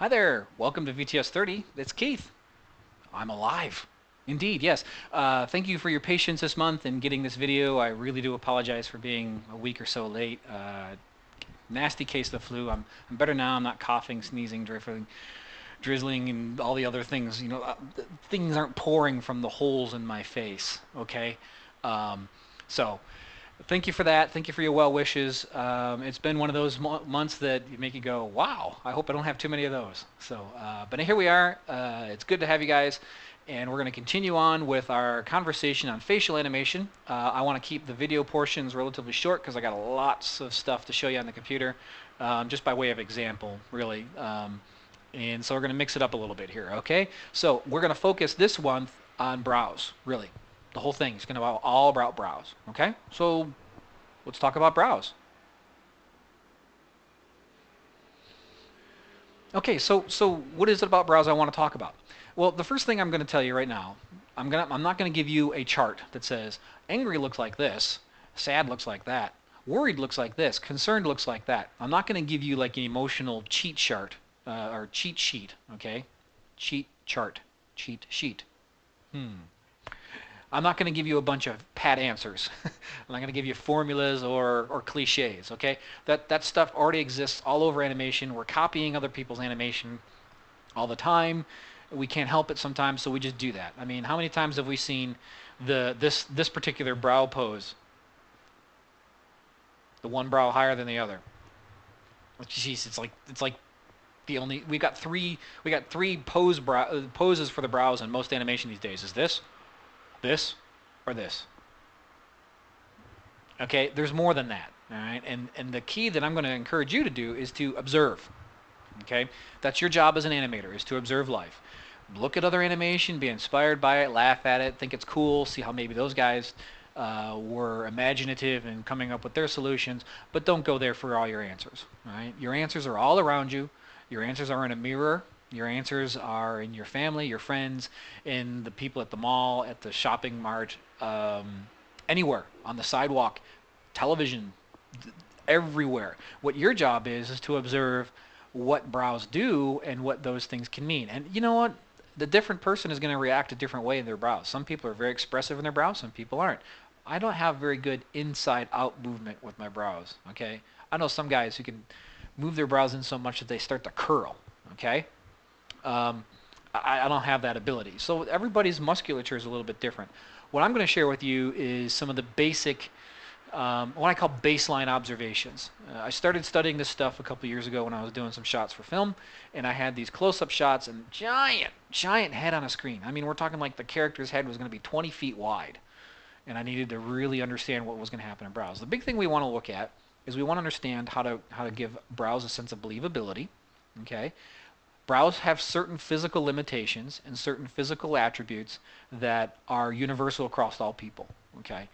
Hi there. Welcome to VTS30. It's Keith. I'm alive. Indeed, yes. Thank you for your patience this month in getting this video. I really do apologize for being a week or so late. Nasty case of the flu. I'm better now. I'm not coughing, sneezing, drizzling, and all the other things. Things aren't pouring from the holes in my face. Okay. Um, so thank you for that. Thank you for your well wishes. It's been one of those months that you make you go, wow, I hope I don't have too many of those. But here we are. It's good to have you guys. And we're going to continue on with our conversation on facial animation. I want to keep the video portions relatively short because I got lots of stuff to show you on the computer, just by way of example, really. And so we're going to mix it up a little bit here, okay? So we're going to focus this one on brows, really. The whole thing is going to be all about brows, okay? So let's talk about brows. Okay, so what is it about brows I want to talk about? Well, the first thing I'm going to tell you right now, I'm not going to give you a chart that says angry looks like this, sad looks like that, worried looks like this, concerned looks like that. I'm not going to give you like an emotional cheat chart or cheat sheet, okay? Cheat chart, cheat sheet. I'm not going to give you a bunch of pat answers. I'm not going to give you formulas or cliches, okay? That stuff already exists all over animation. We're copying other people's animation all the time. We can't help it sometimes, so we just do that. I mean, how many times have we seen this particular brow pose? The one brow higher than the other. Jeez, it's like the only we got three poses for the brows in most animation these days. Is this, or this? Okay, there's more than that. All right, and the key that I'm going to encourage you to do is to observe. Okay, that's your job as an animator, is to observe life. Look at other animation, be inspired by it, laugh at it, think it's cool, see how maybe those guys were imaginative in coming up with their solutions, but don't go there for all your answers. All right, your answers are all around you. Your answers are in a mirror. Your answers are in your family, your friends, in the people at the mall, at the shopping mart, anywhere, on the sidewalk, television, everywhere. What your job is to observe what brows do and what those things can mean. And you know what? The different person is going to react a different way in their brows. Some people are very expressive in their brows, some people aren't. I don't have very good inside out movement with my brows, okay? I know some guys who can move their brows in so much that they start to curl, okay? Um, I don't have that ability. So everybody's musculature is a little bit different. What I'm going to share with you is some of the basic, what I call baseline observations. I started studying this stuff a couple years ago when I was doing some shots for film, and I had these close-up shots and giant head on a screen. I mean, we're talking like the character's head was going to be 20 feet wide, and I needed to really understand what was going to happen in brows. The big thing we want to look at is we want to understand how to give brows a sense of believability. Okay, brows have certain physical limitations and certain physical attributes that are universal across all people. Okay,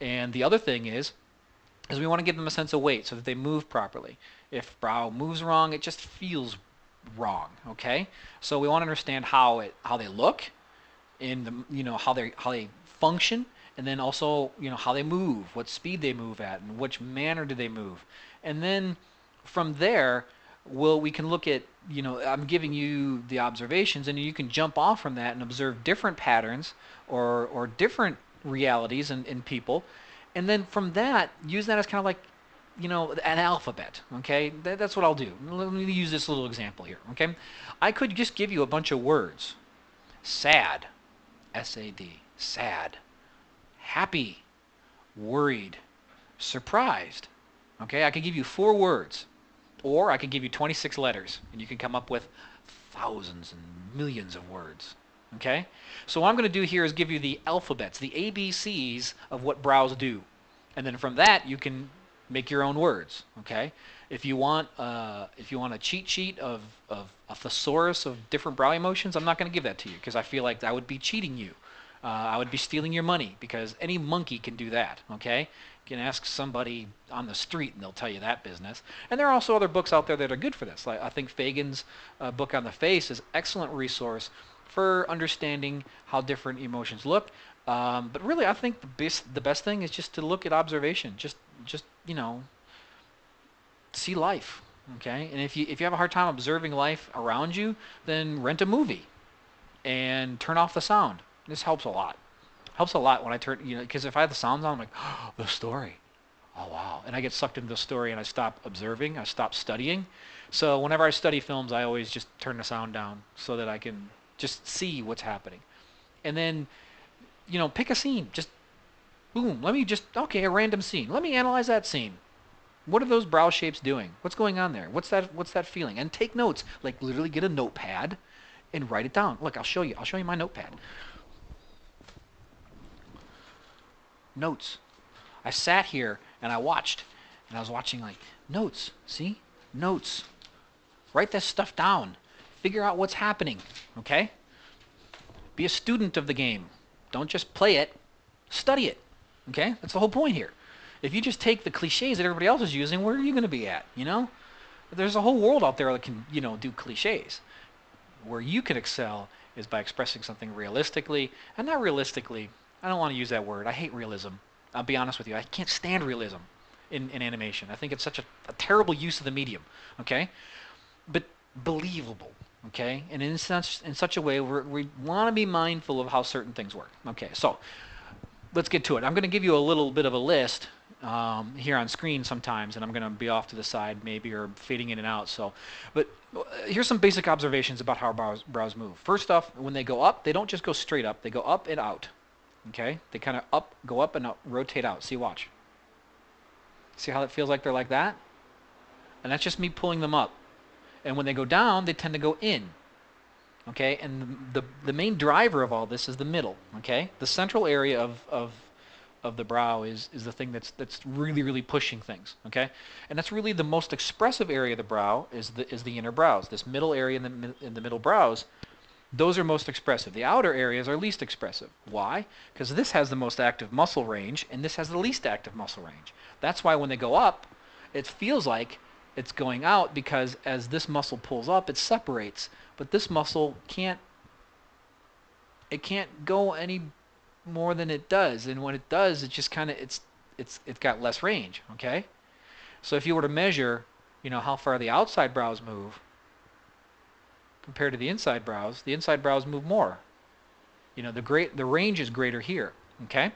and the other thing is we want to give them a sense of weight so that they move properly. If brow moves wrong, it just feels wrong. Okay, so we want to understand how they look, in the how they function, and then also how they move, what speed they move at, and which manner do they move, and then from there, we can look at, I'm giving you the observations, and you can jump off from that and observe different patterns or different realities in people, and then from that use that as kind of like an alphabet. Okay, that's what I'll do. Let me use this little example here. Okay, I could just give you a bunch of words: sad, sad, sad, happy, worried, surprised. Okay, I could give you 4 words, or I could give you 26 letters, and you can come up with thousands and millions of words. Okay? So what I'm going to do here is give you the alphabets, the ABCs of what brows do. And then from that, you can make your own words. Okay? If you want a cheat sheet of a thesaurus of different brow emotions, I'm not going to give that to you because I feel like that would be cheating you. I would be stealing your money because any monkey can do that. Okay? You can ask somebody on the street and they'll tell you that business. And there are also other books out there that are good for this. Like I think Fagan's book on the face is an excellent resource for understanding how different emotions look. But really, I think the best thing is just to look at observation. Just see life. Okay, and if you have a hard time observing life around you, then rent a movie and turn off the sound. This helps a lot. Helps a lot when I turn, because if I have the sounds on, I'm like, oh, the story. Oh wow, and I get sucked into the story and I stop observing. I stop studying. So whenever I study films, I always just turn the sound down so that I can just see what's happening. And then, pick a scene. Just boom. Let me just okay, a random scene. Let me analyze that scene. What are those brow shapes doing? What's going on there? What's that feeling? And take notes. Like literally get a notepad and write it down. Look, I'll show you. I'll show you my notepad. Notes. I sat here and I watched and I was watching like notes. See? Notes. Write this stuff down. Figure out what's happening, okay? Be a student of the game. Don't just play it. Study it. Okay? That's the whole point here. If you just take the cliches that everybody else is using, where are you going to be at? There's a whole world out there that can, do cliches. Where you can excel is by expressing something realistically, and not realistically. I don't want to use that word. I hate realism. I'll be honest with you. I can't stand realism in animation. I think it's such a terrible use of the medium. Okay? But believable. Okay? And in such a way where we want to be mindful of how certain things work. Okay, so let's get to it. I'm going to give you a little bit of a list here on screen sometimes, and I'm going to be off to the side maybe or fading in and out. But here's some basic observations about how brows move. First off, when they go up, they don't just go straight up. They go up and out. Okay? They kind of go up and out, rotate out. See, watch. See how it feels like they're like that? And that's just me pulling them up. And when they go down, they tend to go in. Okay? And the main driver of all this is the middle. Okay? The central area of the brow is the thing that's really, really pushing things. Okay? And that's really the most expressive area of the brow is the inner brows. This middle area in the middle brows, those are most expressive. The outer areas are least expressive. Why? Because this has the most active muscle range, and this has the least active muscle range. That's why when they go up, it feels like it's going out, because as this muscle pulls up, it separates. But this muscle can't go any more than it does. And when it does, it just kind of, it's got less range. Okay? So if you were to measure, how far the outside brows move compared to the inside brows move more. The range is greater here. Okay?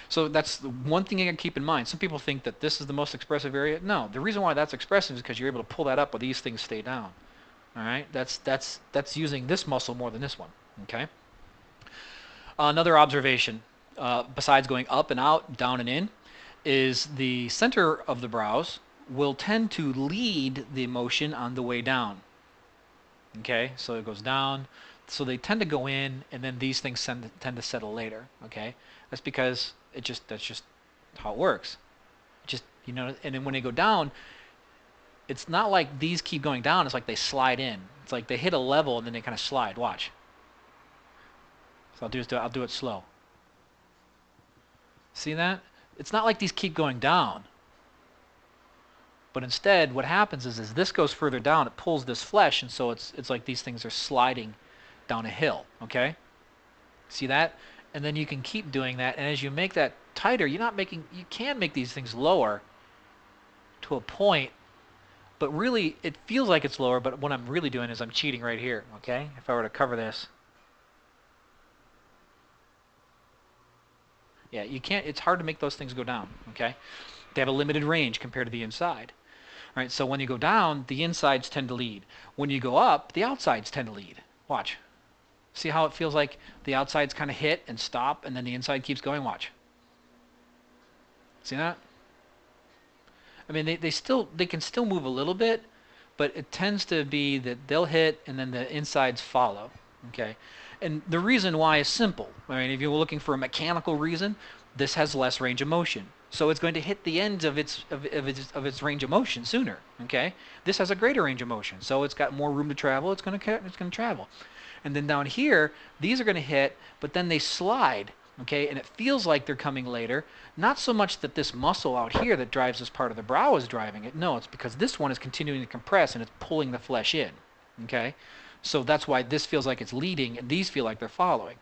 So that's the one thing you got to keep in mind. Some people think that this is the most expressive area. No, the reason why that's expressive is because you're able to pull that up where these things stay down. All right? That's using this muscle more than this one. Okay? Another observation, besides going up and out, down and in, is the center of the brows will tend to lead the motion on the way down. Okay, so it goes down, so they tend to go in, and then these things tend to settle later. Okay, that's because that's just how it works. And then when they go down, it's not like these keep going down. It's like they slide in. It's like they hit a level and then they kind of slide. Watch. So I'll do it slow. See that? It's not like these keep going down. But instead, what happens is as this goes further down, it pulls this flesh, and so it's like these things are sliding down a hill. Okay? See that? And then you can keep doing that, and as you make that tighter, you can make these things lower to a point, but really it feels like it's lower, but what I'm really doing is I'm cheating right here. Okay? If I were to cover this. Yeah, you can't, it's hard to make those things go down. Okay? They have a limited range compared to the inside. All right, so when you go down, the insides tend to lead. When you go up, the outsides tend to lead. Watch. See how it feels like the outsides kind of hit and stop, and then the inside keeps going? Watch. See that? I mean, they can still move a little bit, but it tends to be that they'll hit and then the insides follow. Okay? And the reason why is simple. I mean, if you're looking for a mechanical reason, this has less range of motion. So it's going to hit the ends of its range of motion sooner. Okay, this has a greater range of motion, so it's got more room to travel. It's going to travel, and then down here, these are going to hit, but then they slide. Okay, and it feels like they're coming later. Not so much that this muscle out here that drives this part of the brow is driving it. No, it's because this one is continuing to compress and it's pulling the flesh in. Okay, so that's why this feels like it's leading, and these feel like they're following.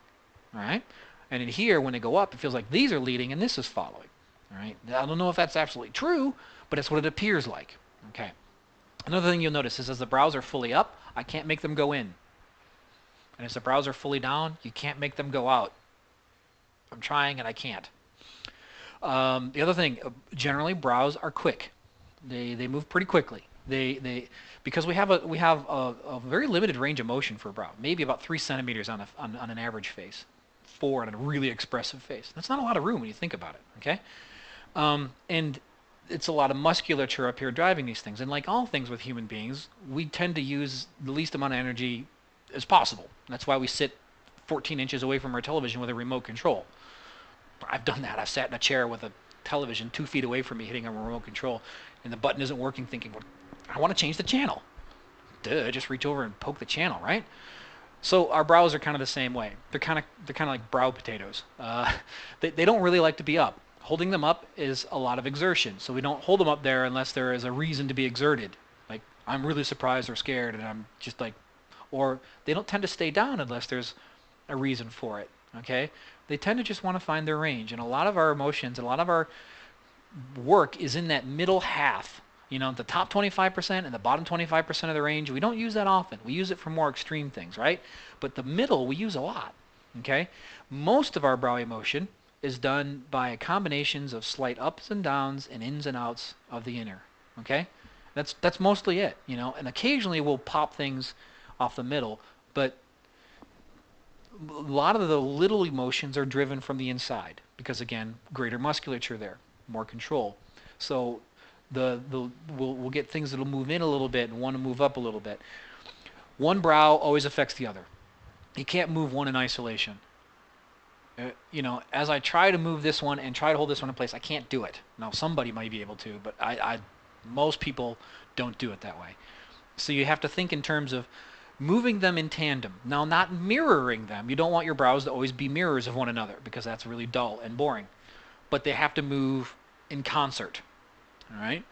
All right, and in here, when they go up, it feels like these are leading and this is following. All right. I don't know if that's absolutely true, but it's what it appears like. Okay. Another thing you'll notice is as the brows are fully up, I can't make them go in. And as the brows are fully down, you can't make them go out. I'm trying and I can't. The other thing, generally brows are quick. They move pretty quickly. They because we have a very limited range of motion for a brow, maybe about 3 centimeters on an average face, 4 on a really expressive face. That's not a lot of room when you think about it. Okay, and it's a lot of musculature up here driving these things. And like all things with human beings, we tend to use the least amount of energy as possible. That's why we sit 14 inches away from our television with a remote control. I've done that. I've sat in a chair with a television 2 feet away from me hitting a remote control, and the button isn't working, thinking, well, I want to change the channel. Duh, just reach over and poke the channel, right? So our brows are kind of the same way. They're kind of like brow potatoes. They don't really like to be up. Holding them up is a lot of exertion, so we don't hold them up there unless there is a reason to be exerted. Like, I'm really surprised or scared, and I'm just like, or they don't tend to stay down unless there's a reason for it, okay? They tend to just want to find their range, and a lot of our emotions, a lot of our work is in that middle half, the top 25% and the bottom 25% of the range. We don't use that often. We use it for more extreme things, right? But the middle we use a lot, okay? Most of our brow emotion is done by combinations of slight ups and downs and ins and outs of the inner, okay? That's mostly it, and occasionally we'll pop things off the middle, but a lot of the little emotions are driven from the inside because, again, greater musculature there, more control. So we'll get things that'll move in a little bit and want to move up a little bit. One brow always affects the other. You can't move one in isolation. As I try to move this one and try to hold this one in place, I can't do it. Now, somebody might be able to, but most people don't do it that way. So you have to think in terms of moving them in tandem. Now, not mirroring them. You don't want your brows to always be mirrors of one another because that's really dull and boring. But they have to move in concert. All right?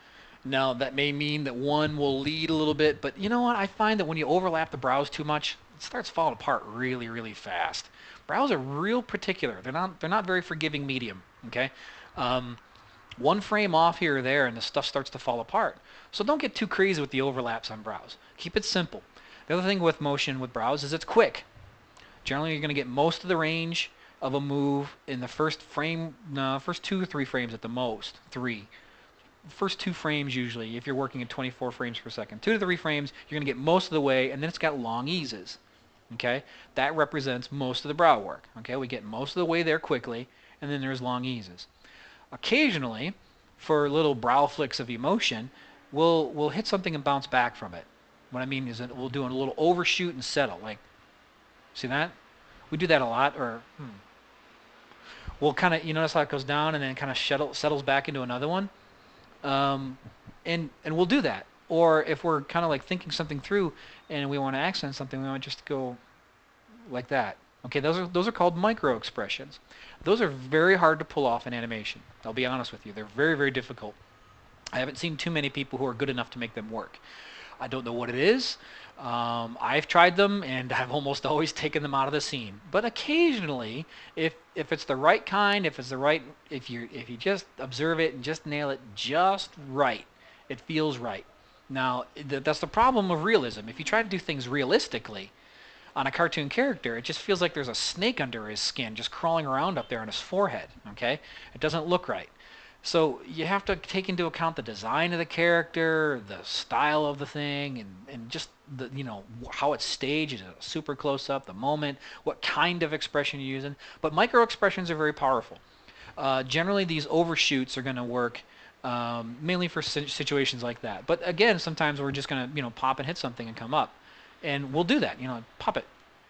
Now, that may mean that one will lead a little bit, but you know what? I find that when you overlap the brows too much, it starts falling apart really, really fast. Brows are real particular. They're not very forgiving medium, okay? One frame off here or there and the stuff starts to fall apart. So don't get too crazy with the overlaps on brows. Keep it simple. The other thing with motion with brows is it's quick. Generally, you're going to get most of the range of a move in the first 2 or 3 frames at the most. 3. First 2 frames usually, if you're working at 24 frames per second. 2 to 3 frames, you're going to get most of the way, and then it's got long eases. Okay? That represents most of the brow work. Okay? We get most of the way there quickly, and then there's long eases. Occasionally, for little brow flicks of emotion, we'll hit something and bounce back from it. What I mean is that we'll do a little overshoot and settle. Like, see that? We do that a lot. Or we'll kind of, you notice how it goes down and then kind of settles back into another one. And we'll do that. Or if we're kind of like thinking something through and we want to accent something, we might just go like that. Okay, those are called micro expressions. Those are very hard to pull off in animation. I'll be honest with you. They're very, very difficult. I haven't seen too many people who are good enough to make them work. I don't know what it is. I've tried them, and I've almost always taken them out of the scene. But occasionally, if it's the right kind, if you just observe it and just nail it just right, it feels right. Now, that's the problem of realism. If you try to do things realistically on a cartoon character, it just feels like there's a snake under his skin just crawling around up there on his forehead. Okay, it doesn't look right. So you have to take into account the design of the character, the style of the thing, and just the how it's staged, is it a super close up, the moment, what kind of expression you're using. But micro expressions are very powerful. Generally, these overshoots are going to work mainly for situations like that. But again, sometimes we're just going to pop and hit something and come up, and we'll do that. Pop it.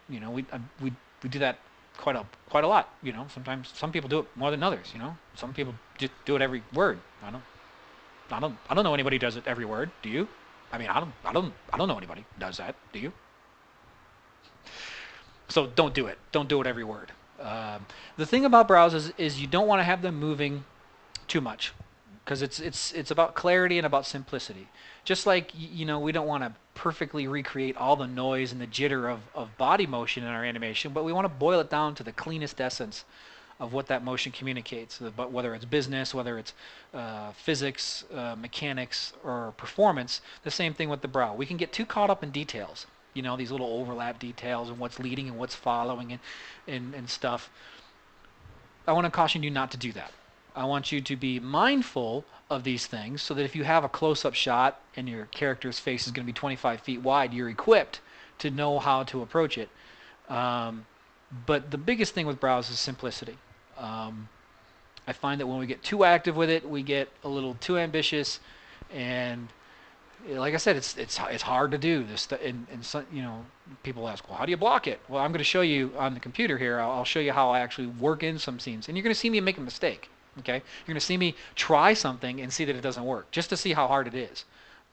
We do that quite a lot. Sometimes some people do it more than others. Some people just do it every word. I don't know anybody who does it every word. Do you? I mean, I don't know anybody who does that. Do you? So don't do it. Don't do it every word. The thing about brows is you don't want to have them moving too much, because it's about clarity and about simplicity. Just like we don't want to perfectly recreate all the noise and the jitter of body motion in our animation, but we want to boil it down to the cleanest essence of what that motion communicates, but whether it's business, whether it's physics, mechanics, or performance. The same thing with the brow. We can get too caught up in details, you know, these little overlap details and what's leading and what's following and stuff. I want to caution you not to do that. I want you to be mindful of these things so that if you have a close-up shot and your character's face is going to be 25 feet wide, you're equipped to know how to approach it. But the biggest thing with brows is simplicity. I find that when we get too active with it, we get a little too ambitious, and like I said, it's hard to do this. And so, you know, people ask, well, how do you block it? Well, I'm going to show you on the computer here. I'll show you how I actually work in some scenes, and you're going to see me make a mistake. Okay, you're going to see me try something and see that it doesn't work, just to see how hard it is.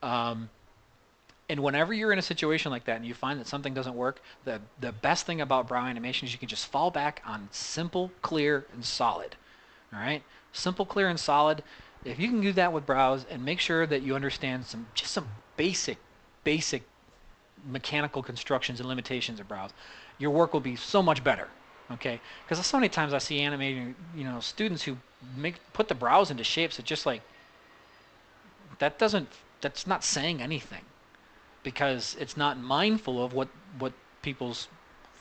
And whenever you're in a situation like that and you find that something doesn't work, the best thing about brow animation is you can just fall back on simple, clear, and solid. All right, simple, clear, and solid. If you can do that with brows and make sure that you understand some basic mechanical constructions and limitations of brows, your work will be so much better. Okay, because so many times I see animating, you know, students who put the brows into shapes that just like that's not saying anything, because it's not mindful of what people's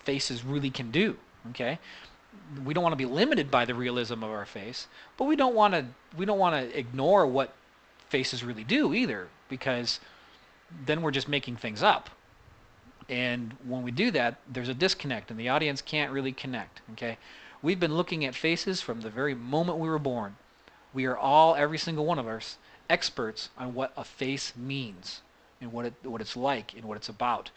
faces really can do. Okay, we don't want to be limited by the realism of our face, but we don't want to ignore what faces really do either, because then we're just making things up. And when we do that, there's a disconnect, and the audience can't really connect. Okay, we've been looking at faces from the very moment we were born. We are all, every single one of us, experts on what a face means and what it's like and what it's about.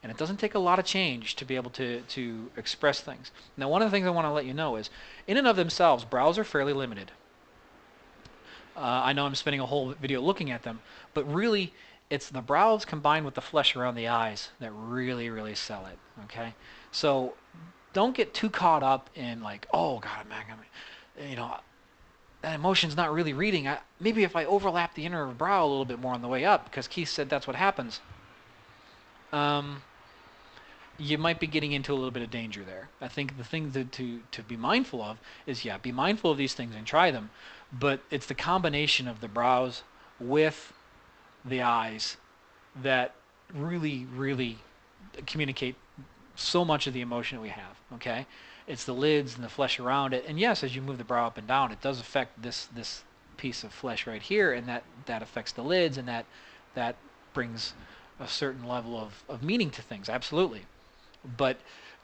And it doesn't take a lot of change to be able to express things. Now, one of the things I want to let you know is, in and of themselves, brows are fairly limited. I know I'm spending a whole video looking at them, but really, it's the brows combined with the flesh around the eyes that really sell it. Okay, so don't get too caught up in like, oh God, man, you know, that emotion's not really reading. Maybe if I overlap the inner brow a little bit more on the way up, because Keith said that's what happens. You might be getting into a little bit of danger there. I think the thing to be mindful of is, yeah, be mindful of these things and try them, but it's the combination of the brows with the eyes that really communicate so much of the emotion that we have. Okay, it's the lids and the flesh around it, and yes, as you move the brow up and down, it does affect this piece of flesh right here, and that affects the lids, and that brings a certain level of meaning to things, absolutely. But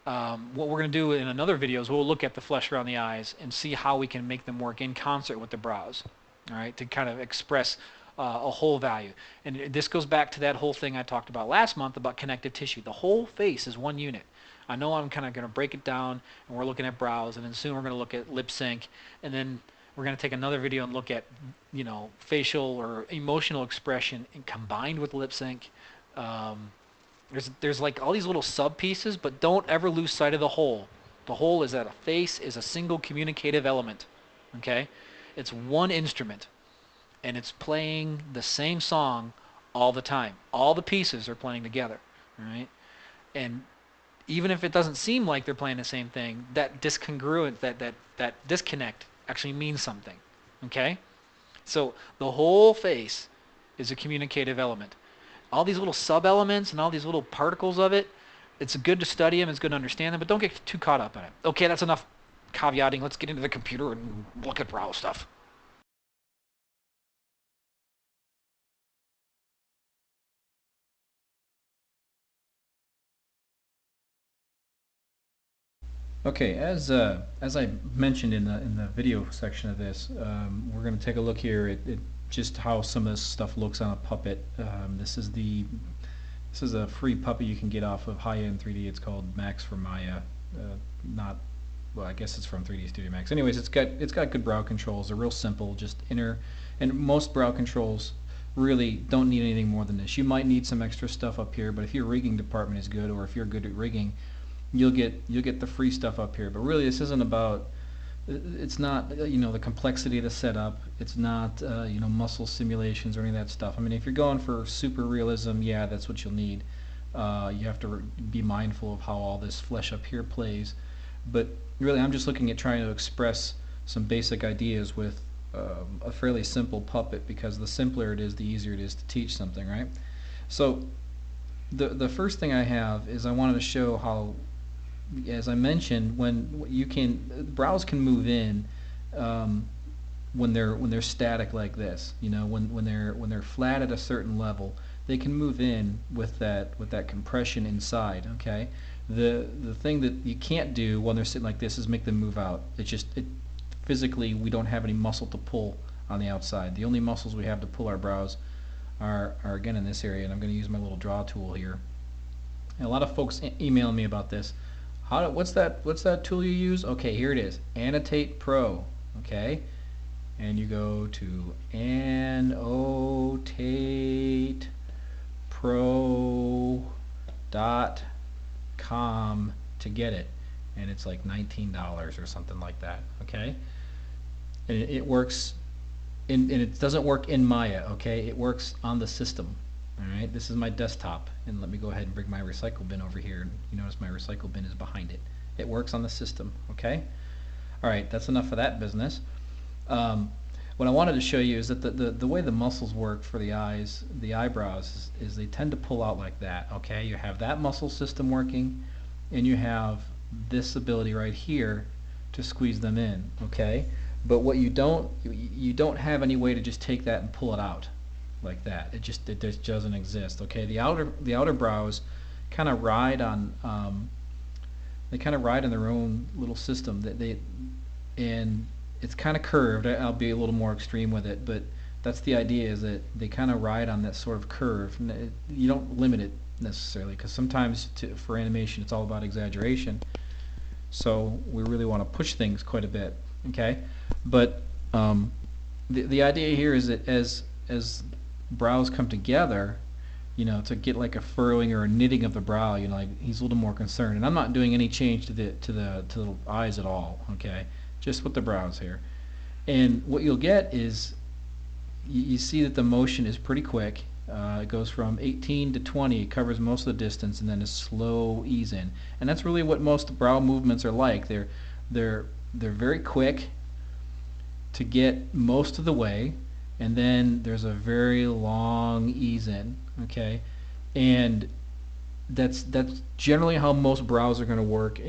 what we're going to do in another video is we'll look at the flesh around the eyes and see how we can make them work in concert with the brows, all right, to kind of express a whole value. And this goes back to that whole thing I talked about last month about connective tissue. The whole face is one unit. I know I'm kind of going to break it down, and we're looking at brows, and then soon we're going to look at lip sync, and then we're going to take another video and look at, you know, facial or emotional expression and combined with lip sync. There's like all these little sub pieces, but don't ever lose sight of the whole. The whole is that a face is a single communicative element. Okay, it's one instrument, and it's playing the same song all the time. All the pieces are playing together, right? And even if it doesn't seem like they're playing the same thing, that discongruent, that disconnect actually means something. Okay, so the whole face is a communicative element. All these little sub-elements and all these little particles of it, it's good to study them, it's good to understand them, but don't get too caught up in it. Okay, that's enough caveating. Let's get into the computer and look at brow stuff. Okay, as I mentioned in the video section of this, we're going to take a look here at just how some of this stuff looks on a puppet. This is a free puppet you can get off of High-End 3D. It's called Max for Maya. Not well, I guess it's from 3D Studio Max. Anyways, it's got good brow controls. They're real simple, just inner, and most brow controls really don't need anything more than this. You might need some extra stuff up here, but if your rigging department is good, or if you're good at rigging, you'll get the free stuff up here. But really, this isn't about, it's not, you know, the complexity of the setup. It's not, you know, muscle simulations or any of that stuff. I mean, if you're going for super realism, yeah, that's what you'll need. You have to be mindful of how all this flesh up here plays. but really I'm just looking at trying to express some basic ideas with a fairly simple puppet, because the simpler it is, the easier it is to teach something, right? So the first thing I have is I wanted to show how, as I mentioned, when you can brows can move in when they're static like this. You know, when they're flat at a certain level, they can move in with that compression inside. Okay, the thing that you can't do when they're sitting like this is make them move out. It physically, we don't have any muscle to pull on the outside. The only muscles we have to pull our brows are again in this area, and I'm going to use my little draw tool here. And a lot of folks email me about this. What's that tool you use? Okay, here it is, Annotate Pro. Okay, and you go to annotatepro.com to get it, and it's like $19 or something like that. Okay, and it works and it doesn't work in Maya. Okay, it works on the system. Alright, this is my desktop, and let me go ahead and bring my recycle bin over here. You notice my recycle bin is behind it. It works on the system. Okay, alright, that's enough of that business. What I wanted to show you is that the way the muscles work for the eyes, the eyebrows, is they tend to pull out like that. Okay, you have that muscle system working, and you have this ability right here to squeeze them in. Okay, but what you don't have any way to just take that and pull it out like that. It just doesn't exist. Okay, the outer brows kind of ride on they kind of ride in their own little system that and it's kind of curved. I'll be a little more extreme with it, but that's the idea, is that they kind of ride on that sort of curve. You don't limit it necessarily, because sometimes for animation it's all about exaggeration, so we really want to push things quite a bit. Okay, but the idea here is that as brows come together, you know, to get like a furrowing or a knitting of the brow, you know, like he's a little more concerned. And I'm not doing any change to the eyes at all. Okay, just with the brows here. And what you'll get is you see that the motion is pretty quick. It goes from 18 to 20. It covers most of the distance, and then a slow ease in. And that's really what most brow movements are like. They're very quick to get most of the way, and then there's a very long ease in. Okay, and that's generally how most brows are going to work,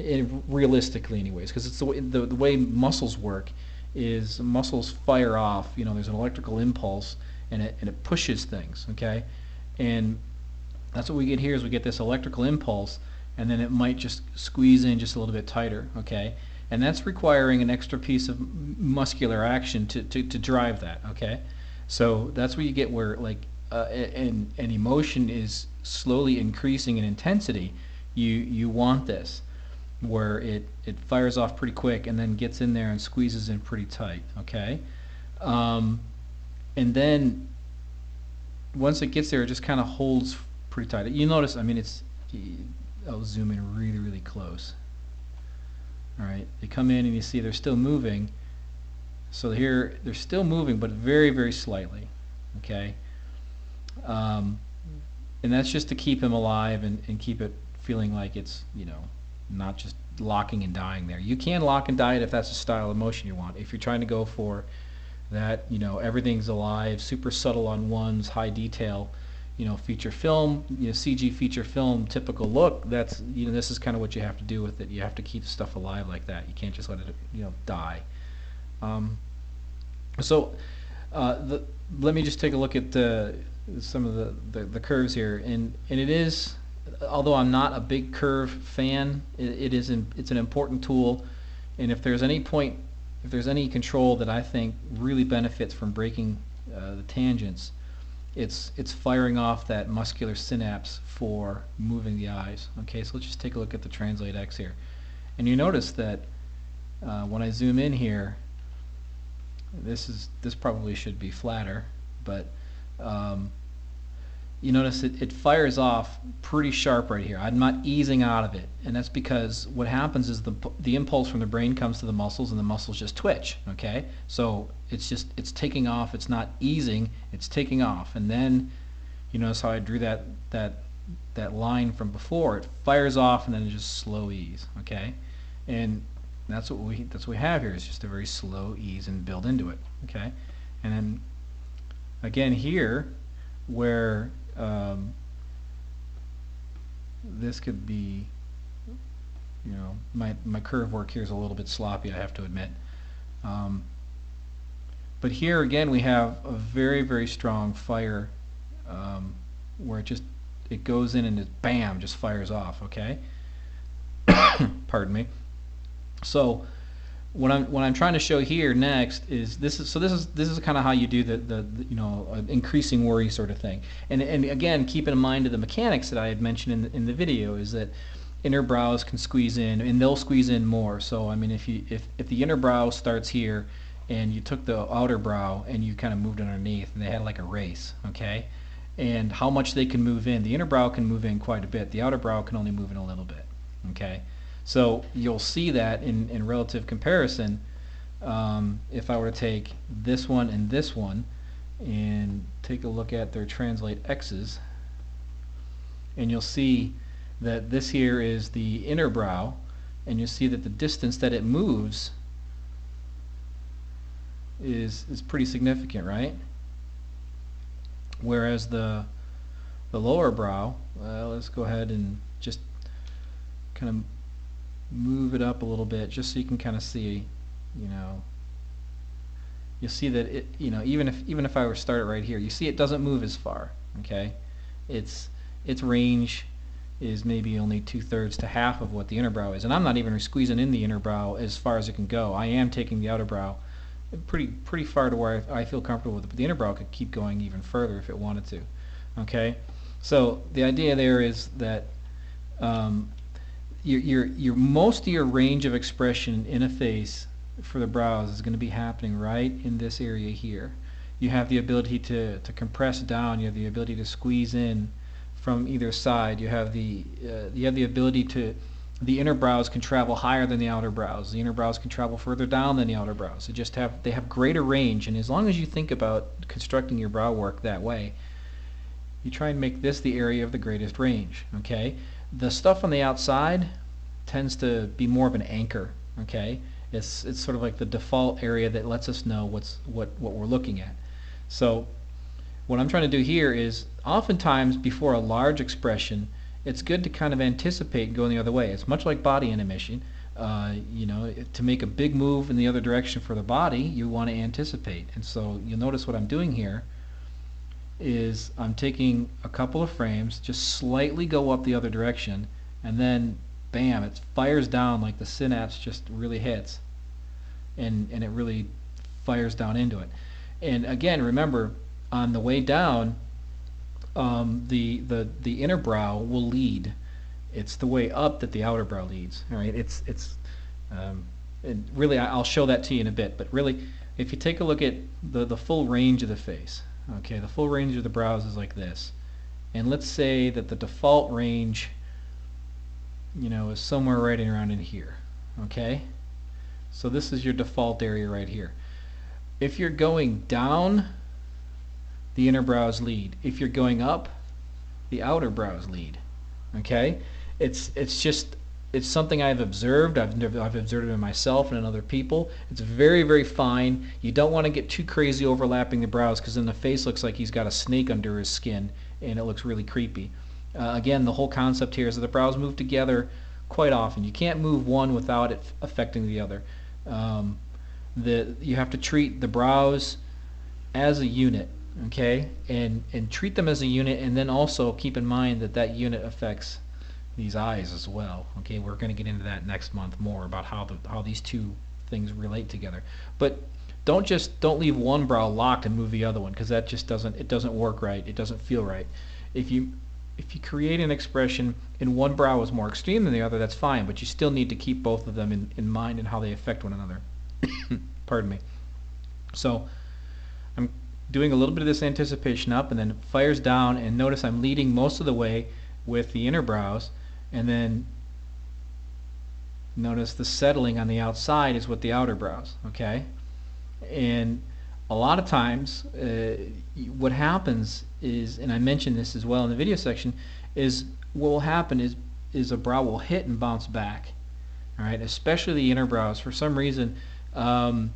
realistically anyways, because it's the way muscles work is muscles fire off. You know, there's an electrical impulse, and it pushes things. Okay, and that's what we get here, is we get this electrical impulse, and then it might just squeeze in just a little bit tighter. Okay, and that's requiring an extra piece of muscular action to drive that. Okay, so that's what you get, where like and emotion is slowly increasing in intensity. You want this where it fires off pretty quick and then gets in there and squeezes in pretty tight. Okay, and then once it gets there, it just kind of holds pretty tight. You notice, I mean, I'll zoom in really close. Alright, they come in and you see they're still moving. So here they're still moving, but very slightly. Okay, and that's just to keep him alive and keep it feeling like it's, you know, not just locking and dying there. You can lock and die it if that's the style of motion you want. If you're trying to go for that, you know, everything's alive, super subtle on ones, high detail, you know, feature film, you know, CG feature film typical look, that's, you know, this is kind of what you have to do with it. You have to keep stuff alive like that. You can't just let it, you know, die. Let me just take a look at some of the curves here, and it is, although I'm not a big curve fan, it's an important tool, and if there's any control that I think really benefits from breaking the tangents, it's firing off that muscular synapse for moving the eyes. Okay, so let's just take a look at the Translate X here, and you notice that when I zoom in here, this probably should be flatter, but you notice it fires off pretty sharp right here. I'm not easing out of it, and that's because what happens is the impulse from the brain comes to the muscles, and the muscles just twitch. Okay, so it's taking off. It's not easing. It's taking off, and then you notice how I drew that line from before. It fires off, and then it just slow ease. Okay, And that's what we have here, is just a very slow ease and build into it. Okay, and then again here, where this could be, you know, my curve work here is a little bit sloppy, I have to admit. But here again we have a very, very strong fire, where it goes in and it bam just fires off. Okay, pardon me. So what I'm trying to show here next is this is kind of how you do the you know, increasing worry sort of thing. And again, keep in mind the mechanics that I had mentioned in the video, is that inner brows can squeeze in, and they'll squeeze in more. So I mean, if the inner brow starts here and you took the outer brow and you kind of moved underneath, and they had like a race, okay? And how much they can move in. The inner brow can move in quite a bit. The outer brow can only move in a little bit, okay? So you'll see that in relative comparison, if I were to take this one and take a look at their translate x's, and you'll see that this here is the inner brow, and you'll see that the distance that it moves is pretty significant, right? Whereas the lower brow, let's go ahead and just kind of move it up a little bit, just so you can kind of see, you know, you'll see that it, you know, even if I were to start it right here, you see it doesn't move as far. Okay, its range is maybe only 2/3 to half of what the inner brow is, and I'm not even squeezing in the inner brow as far as it can go. I am taking the outer brow pretty far to where I feel comfortable with it, but the inner brow could keep going even further if it wanted to. Okay, so the idea there is that your most of your range of expression in a face for the brows is going to be happening right in this area here. You have the ability to compress down. You have the ability to squeeze in from either side. You have the ability to, the inner brows can travel higher than the outer brows. The inner brows can travel further down than the outer brows. They have greater range, and as long as you think about constructing your brow work that way, you try and make this the area of the greatest range. Okay, the stuff on the outside tends to be more of an anchor. Okay, it's sort of like the default area that lets us know what we're looking at. So what I'm trying to do here is, oftentimes before a large expression, it's good to kind of anticipate going the other way. It's much like body animation. You know, to make a big move in the other direction for the body, you want to anticipate. And so you'll notice what I'm doing here is I'm taking a couple of frames, just slightly go up the other direction, and then bam, it fires down like the synapse just really hits, and it really fires down into it. And again, remember, on the way down, the inner brow will lead. It's the way up that the outer brow leads. All right, and really, I'll show that to you in a bit. But really, if you take a look at the full range of the face, okay, the full range of the brows is like this. And let's say that the default range, you know, is somewhere right around in here. Okay, so this is your default area right here. If you're going down, the inner brows lead. If you're going up, the outer brows lead. Okay, it's something I've observed. I've observed it in myself and in other people. It's very, very fine. You don't want to get too crazy overlapping the brows, because then the face looks like he's got a snake under his skin, and it looks really creepy. Again, the whole concept here is that the brows move together quite often. You can't move one without it affecting the other. You have to treat the brows as a unit, okay, and treat them as a unit, and then also keep in mind that that unit affects these eyes as well. Okay, we're going to get into that next month more about how these two things relate together. But don't leave one brow locked and move the other one, because that just doesn't work right. It doesn't feel right. If you create an expression and one brow is more extreme than the other, that's fine, but you still need to keep both of them in mind and how they affect one another. Pardon me. So I'm doing a little bit of this anticipation up, and then it fires down, and notice I'm leading most of the way with the inner brows, and then notice the settling on the outside is with the outer brows. Okay, and a lot of times what happens is, and I mentioned this as well in the video section, is what will happen is a brow will hit and bounce back. All right, especially the inner brows. For some reason, um,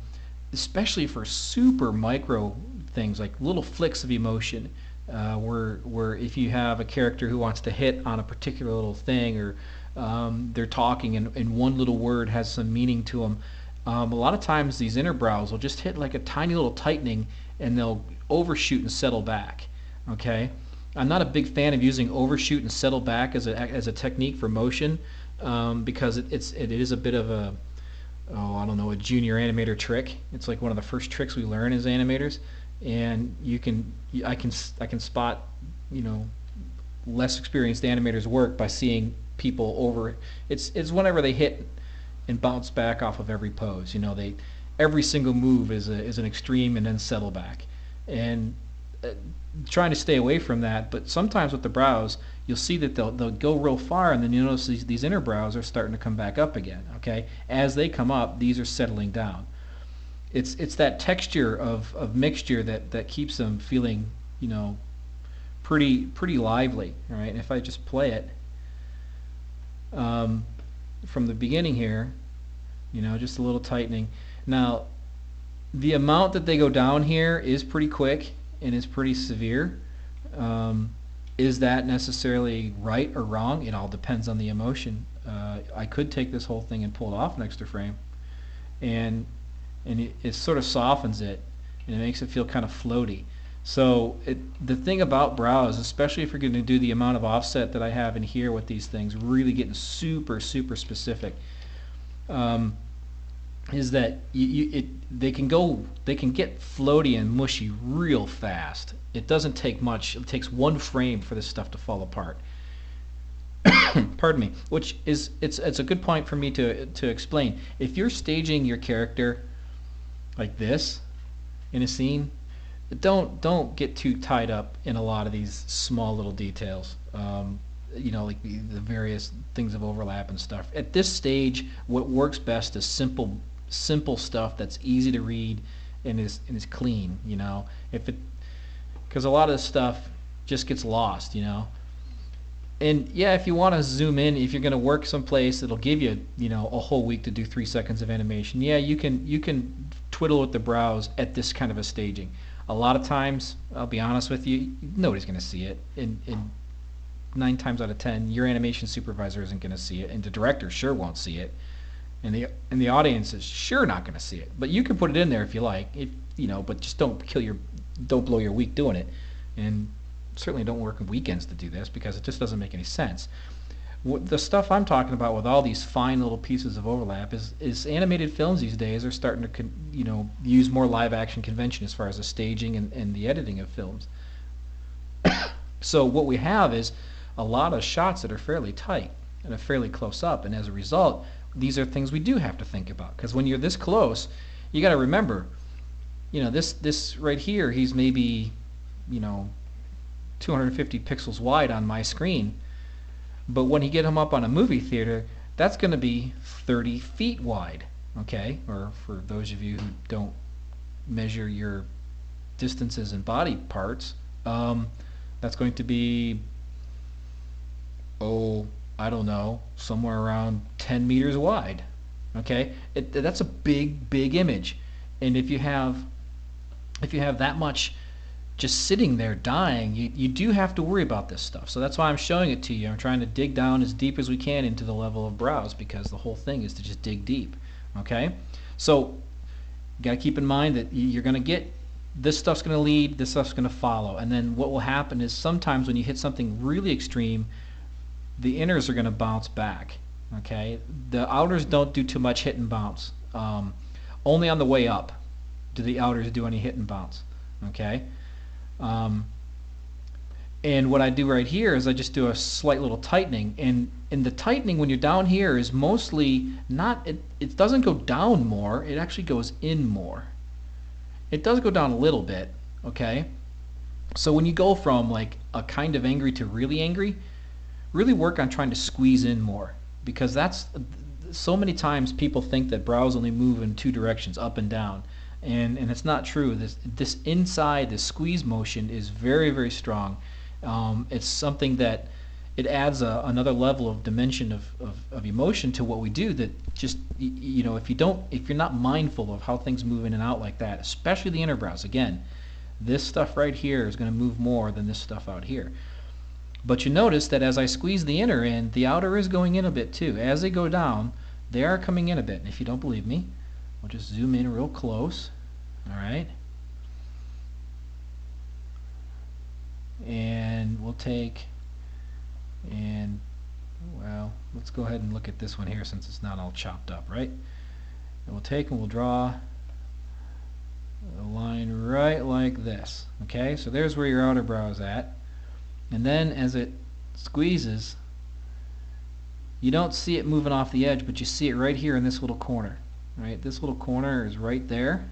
especially for super micro things like little flicks of emotion, where if you have a character who wants to hit on a particular little thing, or they're talking and one little word has some meaning to them, a lot of times these inner brows will just hit like a tiny little tightening, and they'll overshoot and settle back. Okay, I'm not a big fan of using overshoot and settle back as a technique for motion, because it is a bit of a, oh, I don't know, a junior animator trick. It's like one of the first tricks we learn as animators, and I can spot, you know, less experienced animators work by seeing people over. It's whenever they hit and bounce back off of every pose. You know, every single move is an extreme and then settle back, and trying to stay away from that. But sometimes with the brows, you'll see that they'll go real far, and then you notice these inner brows are starting to come back up again. Okay, as they come up, these are settling down. It's that texture of mixture that keeps them feeling, you know, pretty lively. All right, and if I just play it from the beginning here, you know, just a little tightening. Now, the amount that they go down here is pretty quick and is pretty severe. Is that necessarily right or wrong? It all depends on the emotion. I could take this whole thing and pull it off an extra frame, and it sort of softens it, and it makes it feel kind of floaty. So the thing about brows, especially if you're going to do the amount of offset that I have in here with these things, really getting super specific, is that they can get floaty and mushy real fast. It doesn't take much. It takes one frame for this stuff to fall apart. Pardon me. Which is it's a good point for me to explain. If you're staging your character like this in a scene, don't get too tied up in a lot of these small little details. You know, like the various things of overlap and stuff. At this stage, what works best is simple stuff that's easy to read and is clean. You know, because a lot of this stuff just gets lost. You know, and yeah, if you want to zoom in, if you're going to work someplace, it'll give you, you know, a whole week to do 3 seconds of animation. Yeah, you can twiddle with the brows at this kind of a staging. A lot of times, I'll be honest with you, nobody's going to see it. In 9 times out of 10, your animation supervisor isn't going to see it, and the director sure won't see it, and the audience is sure not going to see it. But you can put it in there if you like, you know. But just don't blow your week doing it, and certainly don't work on weekends to do this, because it just doesn't make any sense. The stuff I'm talking about with all these fine little pieces of overlap is animated films these days are starting to, you know, use more live action convention as far as the staging and the editing of films. So what we have is a lot of shots that are fairly tight and are fairly close up, and as a result, these are things we do have to think about, because when you're this close, you got to remember, you know, this right here, he's maybe, you know, 250 pixels wide on my screen. But when you get him up on a movie theater, that's going to be 30 feet wide, okay? Or for those of you who don't measure your distances and body parts, that's going to be, oh, I don't know, somewhere around 10 meters wide, okay? That's a big image. And if you have that much just sitting there dying, you do have to worry about this stuff. So that's why I'm showing it to you. I'm trying to dig down as deep as we can into the level of brows, because the whole thing is to just dig deep. Okay? So you got to keep in mind that you're going to get, this stuff's going to lead, this stuff's going to follow. And then what will happen is sometimes when you hit something really extreme, the inners are going to bounce back. Okay? The outers don't do too much hit and bounce. Only on the way up do the outers do any hit and bounce. Okay? And what I do right here is I just do a slight little tightening, and the tightening when you're down here is mostly not, it doesn't go down more, it actually goes in more. It does go down a little bit, okay? So when you go from like a kind of angry to really angry, really work on trying to squeeze in more, because that's, so many times people think that brows only move in 2 directions, up and down. And it's not true. This inside, this squeeze motion is very strong. It's something that it adds another level of dimension of emotion to what we do that just, you know, if you're not mindful of how things move in and out like that, especially the inner brows, again, this stuff right here is going to move more than this stuff out here. But you notice that as I squeeze the inner in, the outer is going in a bit too. As they go down, they are coming in a bit. And if you don't believe me, we'll just zoom in real close. All right. And we'll take, and well, let's go ahead and look at this one here since it's not all chopped up, right? And we'll take and we'll draw a line right like this. Okay, so there's where your outer brow is at. And then as it squeezes, you don't see it moving off the edge, but you see it right here in this little corner. Right, this little corner is right there.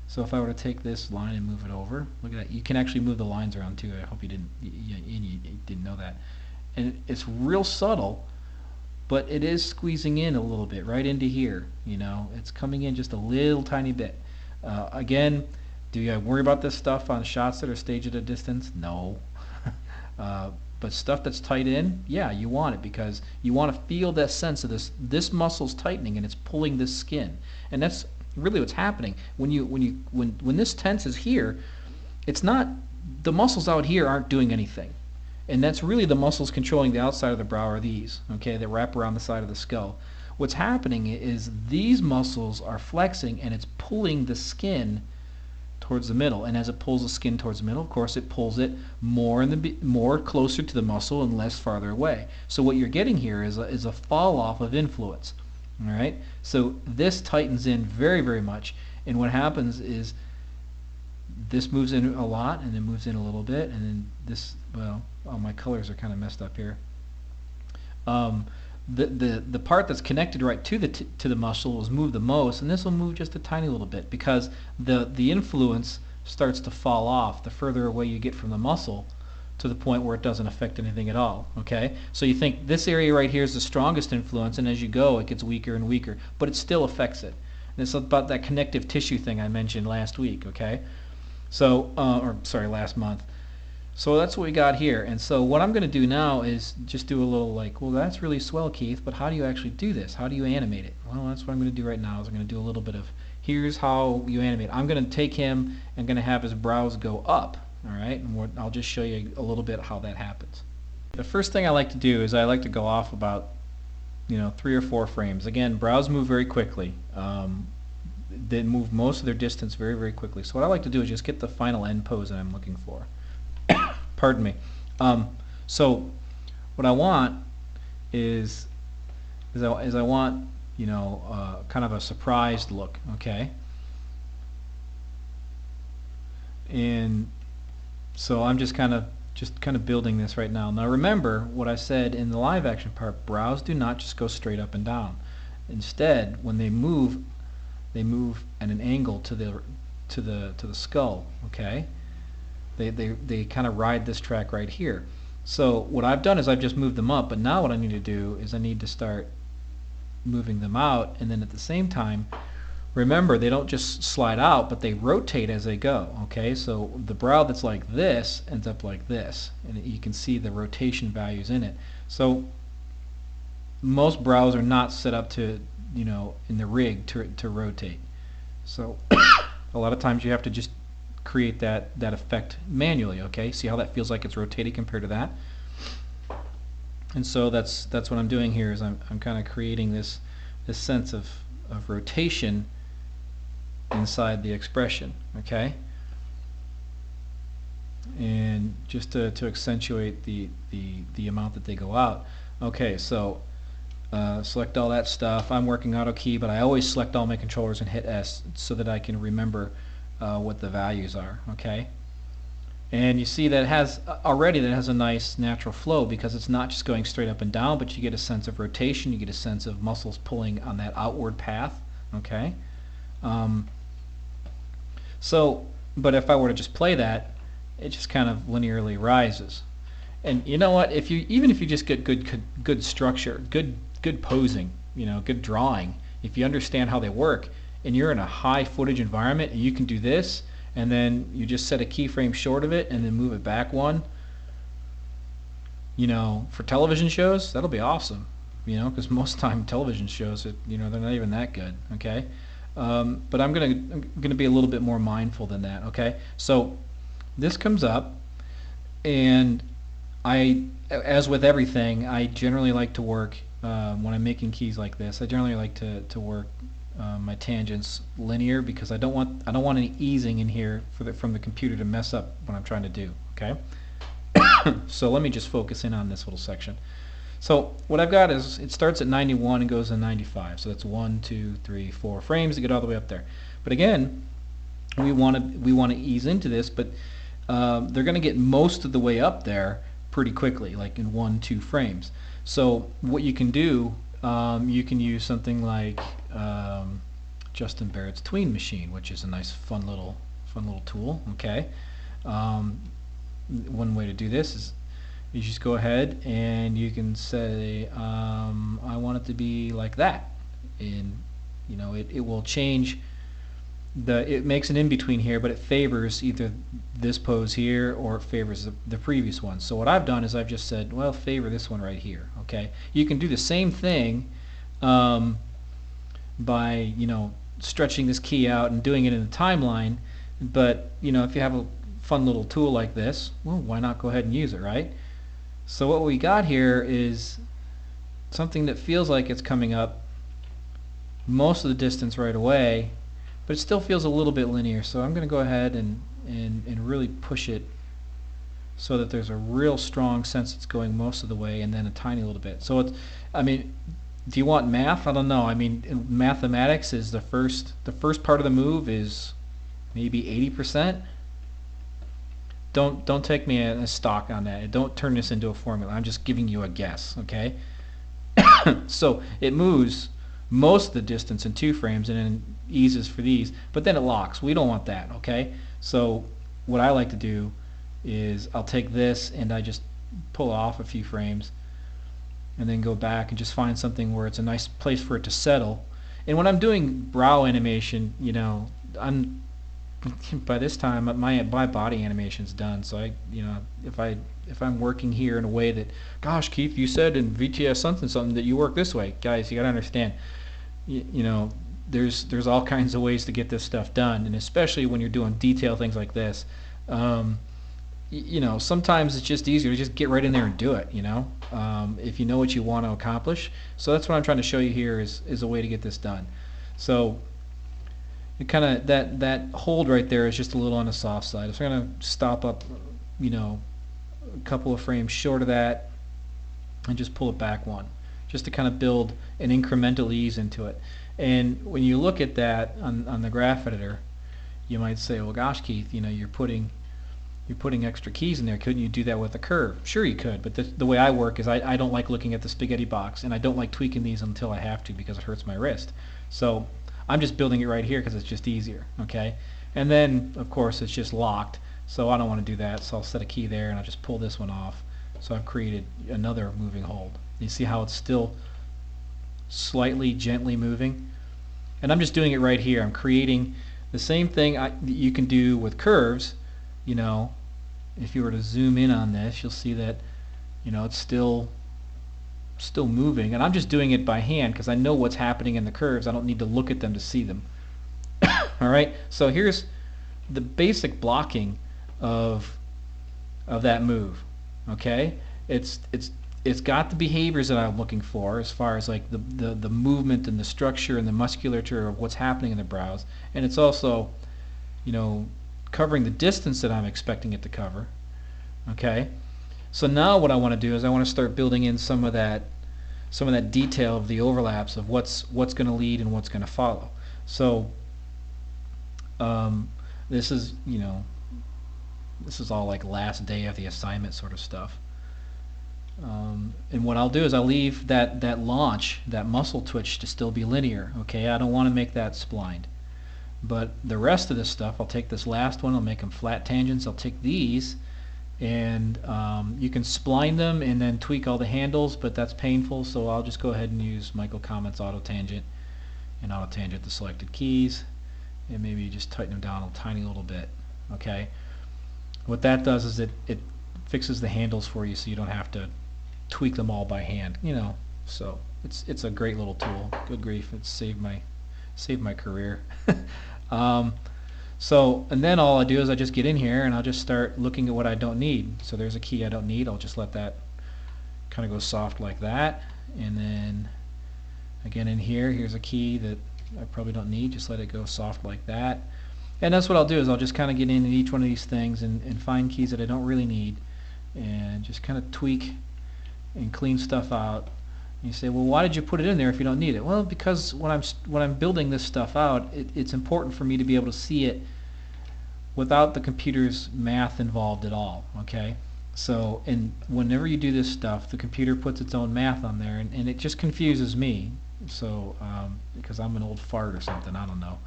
So if I were to take this line and move it over, look at that. You can actually move the lines around too. I hope you didn't know that. And it's real subtle, but it is squeezing in a little bit right into here. You know, it's coming in just a little tiny bit. Again, do you worry about this stuff on shots that are staged at a distance? No. But stuff that's tight in, yeah, you want it because you want to feel that sense of this muscle's tightening and it's pulling this skin, and that's really what's happening when this tenses here. It's not, the muscles out here aren't doing anything, and that's really the muscles controlling the outside of the brow are these, okay, that wrap around the side of the skull. What's happening is these muscles are flexing and it's pulling the skin towards the middle, and as it pulls the skin towards the middle, of course it pulls it more closer to the muscle and less farther away. So what you're getting here is a fall off of influence. All right, so this tightens in very, very much, and what happens is this moves in a lot and then moves in a little bit, and then this, well, all my colors are kind of messed up here. The part that's connected right to the muscle is moved the most, and this will move just a tiny little bit because the influence starts to fall off the further away you get from the muscle, to the point where it doesn't affect anything at all. Okay, so you think this area right here is the strongest influence, and as you go it gets weaker and weaker, but it still affects it. And it's about that connective tissue thing I mentioned last week. Okay, so or sorry, last month. So that's what we got here. And so what I'm going to do now is just do a little like, well, that's really swell, Keith, but how do you actually do this? How do you animate it? Well, that's what I'm going to do right now is I'm going to do a little bit of, here's how you animate. I'm going to take him and going to have his brows go up. All right, and I'll just show you a little bit how that happens. The first thing I like to do is I like to go off about, 3 or 4 frames. Again, brows move very quickly. They move most of their distance very, very quickly. So what I like to do is just get the final end pose that I'm looking for. Pardon me. So what I want is I want kind of a surprised look, okay? And so I'm just kind of building this right now. Now remember what I said in the live action part. Brows do not just go straight up and down. Instead, when they move at an angle to the skull, okay? They kind of ride this track right here. So what I've done is I've just moved them up, but now what I need to do is I need to start moving them out, and then at the same time, remember, they don't just slide out, but they rotate as they go. Okay, so the brow that's like this ends up like this, and you can see the rotation values in it. So most brows are not set up to, in the rig to rotate. So a lot of times you have to just create that effect manually. Okay, see how that feels like it's rotated compared to that? And so that's what I'm doing here is I'm kind of creating this sense of rotation inside the expression. Okay, and just to accentuate the amount that they go out. Okay, so select all that stuff. I'm working auto key, but I always select all my controllers and hit S so that I can remember what the values are. Okay, and you see that it has a nice natural flow because it's not just going straight up and down, but you get a sense of rotation, you get a sense of muscles pulling on that outward path. Okay, so but if I were to just play that, it just kind of linearly rises. And you know what, even if you just get good structure, good posing, good drawing, if you understand how they work, and you're in a high footage environment and you can do this, and then you just set a keyframe short of it and then move it back one, For television shows, that'll be awesome. Because most time television shows, they're not even that good. Okay, but I'm gonna be a little bit more mindful than that. Okay, so this comes up, and as with everything, I generally like to work when I'm making keys like this. I generally like to work my tangents linear because I don't want any easing in here from the computer to mess up what I'm trying to do. Okay. So let me just focus in on this little section. So what I've got is it starts at 91 and goes to 95. So that's 1, 2, 3, 4 frames to get all the way up there. But again, we want to ease into this, but they're going to get most of the way up there pretty quickly, like in 1, 2 frames. So what you can do, you can use something like Justin Barrett's Tween Machine, which is a nice fun little tool. Okay. Um, One way to do this is you just go ahead and you can say I want it to be like that, and it will change it makes an in-between here, but it favors either this pose here or it favors the previous one. So what I've done is I've just said, well, favor this one right here. Okay, you can do the same thing by stretching this key out and doing it in a timeline, but if you have a fun little tool like this, well, why not go ahead and use it, right? So what we got here is something that feels like it's coming up most of the distance right away, but it still feels a little bit linear. So I'm going to go ahead and really push it so that there's a real strong sense it's going most of the way, and then a tiny little bit. So do you want math? I don't know. In mathematics is the first part of the move is maybe 80%. Don't take me a stock on that. Don't turn this into a formula. I'm just giving you a guess, okay? So it moves most of the distance in 2 frames and then eases for these, but then it locks. We don't want that, okay? So what I like to do is I'll take this and I just pull off a few frames and then go back and just find something where it's a nice place for it to settle. And when I'm doing brow animation, I'm by this time my body animation's done. So if I'm working here in a way that, gosh, Keith, you said in VTS something that you work this way, guys, you got to understand, there's all kinds of ways to get this stuff done, and especially when you're doing detail things like this, sometimes it's just easier to just get right in there and do it. If you know what you want to accomplish. So that's what I'm trying to show you here is a way to get this done. So it kind of that hold right there is just a little on the soft side. So I'm going to stop up, a couple of frames short of that, and just pull it back one, just to kind of build an incremental ease into it. And when you look at that on the graph editor, you might say, well, gosh, Keith, you're putting extra keys in there. Couldn't you do that with a curve? Sure, you could, but the way I work is I don't like looking at the spaghetti box, and I don't like tweaking these until I have to because it hurts my wrist. So I'm just building it right here because it's just easier, okay? And then, of course, it's just locked, so I don't want to do that, so I'll set a key there and I'll just pull this one off. So I've created another moving hold. You see how it's still slightly gently moving? And I'm just doing it right here. I'm creating the same thing you can do with curves. If you were to zoom in on this, you'll see that it's still moving, and I'm just doing it by hand because I know what's happening in the curves. I don't need to look at them to see them. Alright, so here's the basic blocking of that move. Okay, it's got the behaviors that I'm looking for as far as like the movement and the structure and the musculature of what's happening in the brows, and it's also covering the distance that I'm expecting it to cover. Okay, so now what I want to do is I want to start building in some of that detail of the overlaps of what's going to lead and what's going to follow. So this is all like last day of the assignment sort of stuff. And what I'll do is I'll leave that launch, that muscle twitch, to still be linear. Okay, I don't want to make that splined. But the rest of this stuff, I'll take this last one, I'll make them flat tangents. I'll take these, and you can spline them and then tweak all the handles, but that's painful, so I'll just go ahead and use Michael Comment's auto tangent and auto tangent the selected keys, and maybe just tighten them down a tiny little bit. Okay, what that does is it fixes the handles for you, so you don't have to tweak them all by hand, you know. So it's a great little tool. Good grief, it's saved my career. um, so, and then all I do is I just get in here and I'll just start looking at what I don't need. So there's a key I don't need. I'll just let that kind of go soft like that. And then again in here, here's a key that I probably don't need. Just let it go soft like that. And that's what I'll do is I'll just kind of get in each one of these things and find keys that I don't really need and just kind of tweak and clean stuff out. You say, well, why did you put it in there if you don't need it? Well, because when I'm building this stuff out, it's important for me to be able to see it without the computer's math involved at all. Okay, so and whenever you do this stuff, the computer puts its own math on there, and it just confuses me. So because I'm an old fart or something, I don't know.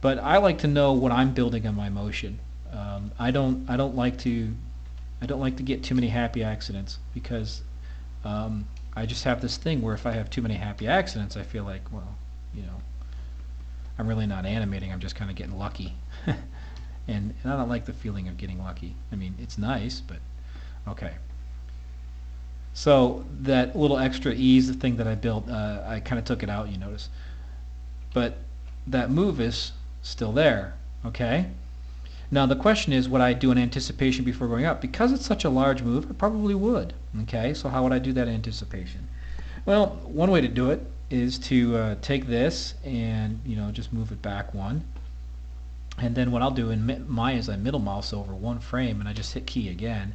But I like to know what I'm building on my motion. I don't like to get too many happy accidents because I just have this thing where if I have too many happy accidents, I feel like, well, you know, I'm really not animating. I'm just kind of getting lucky, and I don't like the feeling of getting lucky. I mean, it's nice, but okay. So that little extra ease, the thing that I built, I kind of took it out. You notice, but that move is still there. Okay. Now the question is, would I do an anticipation before going up? Because it's such a large move, I probably would. Okay, so how would I do that anticipation? Well, one way to do it is to take this and just move it back one. And then what I'll do in Maya is I middle mouse over one frame and I just hit key again.